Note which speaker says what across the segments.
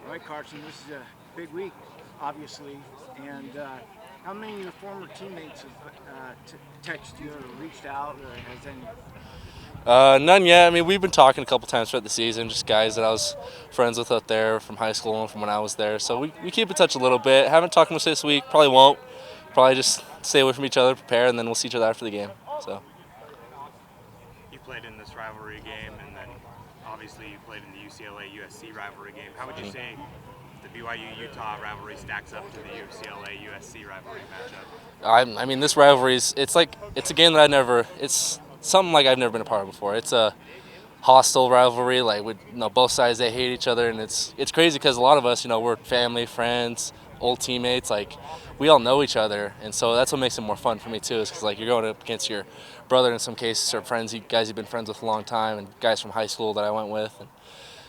Speaker 1: All right, Carson, this is a big week, obviously, and how many of your former teammates have texted you or reached out, or has any?
Speaker 2: None yet. I mean, we've been talking a couple times throughout the season, just guys that I was friends with out there from high school and from when I was there. So we keep in touch a little bit. Haven't talked much this week. Probably won't. Probably just stay away from each other, prepare, and then we'll see each other after the game. So.
Speaker 3: You played in this rivalry game, and then obviously you played in the UCLA-USC rivalry game. How would you say the BYU-Utah rivalry stacks up to the UCLA-USC rivalry matchup?
Speaker 2: I mean, this rivalry is it's a game that it's something like I've never been a part of before. It's a hostile rivalry, like with both sides they hate each other, and it's crazy because a lot of us we're family, friends, old teammates, like we all know each other, and so that's what makes it more fun for me too. Is because like you're going up against your brother in some cases, or friends, guys you've been friends with a long time, and guys from high school that I went with. And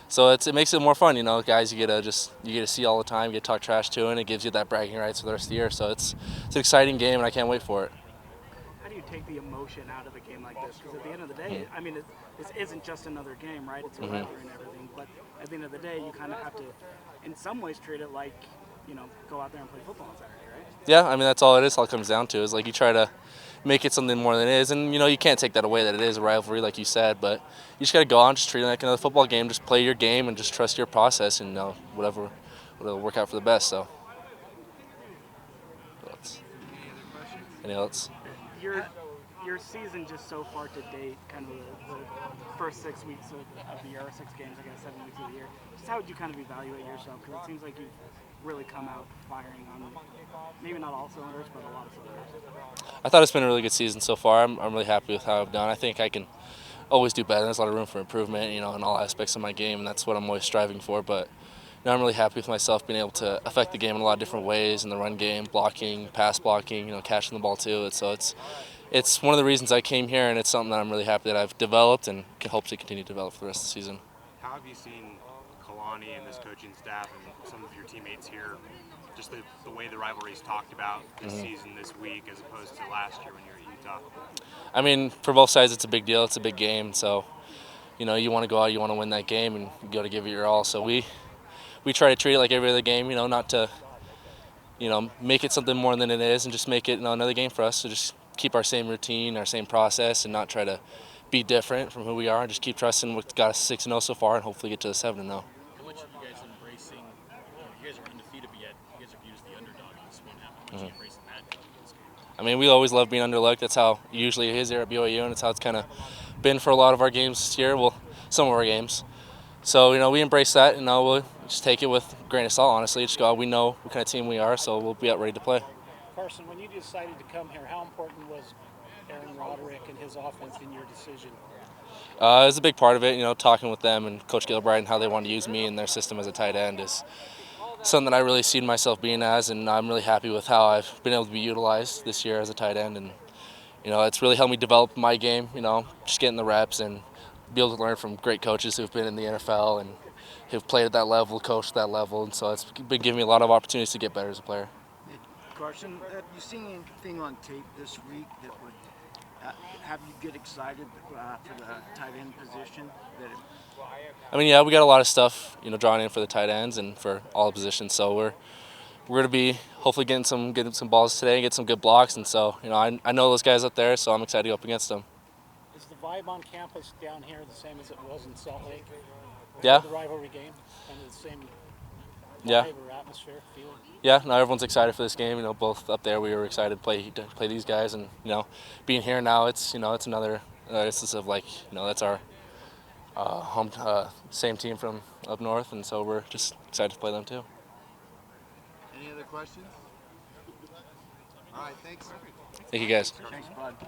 Speaker 2: so it makes it more fun, guys you get to see all the time, you get to talk trash to, and it gives you that bragging rights for the rest of the year. So it's an exciting game, and I can't wait for it.
Speaker 4: How do you take the emotion out of a game like this? Because at the end of the day, I mean, this isn't just another game, right? It's a rivalry and everything. But at the end of the day, you kind of have to, in some ways, treat it like, go out there and play football on Saturday, right?
Speaker 2: Yeah, I mean that's all it is. All it comes down to is like you try to make it something more than it is, and you can't take that away that it is a rivalry, like you said. But you just got to go on, just treat it like another football game. Just play your game and just trust your process, and whatever will work out for the best. So. Any else?
Speaker 4: Your season just so far to date, kind of the first 6 weeks of the year, or 6 games, I guess, 7 weeks of the year. Just how would you kind of evaluate yourself? Because it seems like you've really come out firing on maybe not all cylinders, but a lot of cylinders.
Speaker 2: I thought it's been a really good season so far. I'm really happy with how I've done. I think I can always do better. There's a lot of room for improvement, in all aspects of my game, and that's what I'm always striving for. But I'm really happy with myself being able to affect the game in a lot of different ways in the run game, blocking, pass blocking, catching the ball too. It's one of the reasons I came here, and it's something that I'm really happy that I've developed and hope to continue to develop for the rest of the season.
Speaker 3: How have you seen Kalani and this coaching staff and some of your teammates here, just the way the rivalry is talked about this season, this week, as opposed to last year when you were at Utah?
Speaker 2: I mean, for both sides, it's a big deal. It's a big game. So, you want to go out, you want to win that game, and you got to give it your all. So we try to treat it like every other game, not to, make it something more than it is, and just make it another game for us. So just keep our same routine, our same process, and not try to be different from who we are. Just keep trusting what got us 6-0 so far, and hopefully get to the 7-0.
Speaker 5: How much are you guys embracing? You guys are undefeated, but yet you guys are viewed as the underdog in this one half. How much are you embracing that?
Speaker 2: I mean, we always love being underlooked. That's how usually it is here at BYU, and it's how it's kind of been for a lot of our games this year. Well, some of our games. So, we embrace that, and we'll just take it with a grain of salt, honestly. Just go out, we know what kind of team we are, so we'll be out ready to play.
Speaker 6: Carson, when you decided to come here, how important was Aaron Roderick and his offense in your decision?
Speaker 2: It was a big part of it, talking with them and Coach Gilbride and how they want to use me and their system as a tight end is something that I really see myself being as, and I'm really happy with how I've been able to be utilized this year as a tight end. And, it's really helped me develop my game, just getting the reps and be able to learn from great coaches who've been in the NFL and who've played at that level, coached at that level. And so it's been giving me a lot of opportunities to get better as a player.
Speaker 1: Carson, have you seen anything on tape this week that would have you get excited for the tight end position?
Speaker 2: I mean, yeah, we got a lot of stuff, drawn in for the tight ends and for all the positions. So we're going to be hopefully getting some balls today and get some good blocks. And so, I know those guys up there, so I'm excited to go up against them.
Speaker 6: Is the vibe on campus down here the same as it was in Salt Lake?
Speaker 2: Yeah.
Speaker 6: The rivalry game, kind of the same
Speaker 2: yeah.
Speaker 6: vibe or atmosphere, feeling?
Speaker 2: Yeah, no, everyone's excited for this game. Both up there we were excited to play these guys, and being here now, it's it's another instance of that's our home same team from up north, and so we're just excited to play them too.
Speaker 7: Any other questions? All right, thanks.
Speaker 2: Thank you guys.
Speaker 1: Thanks, bud.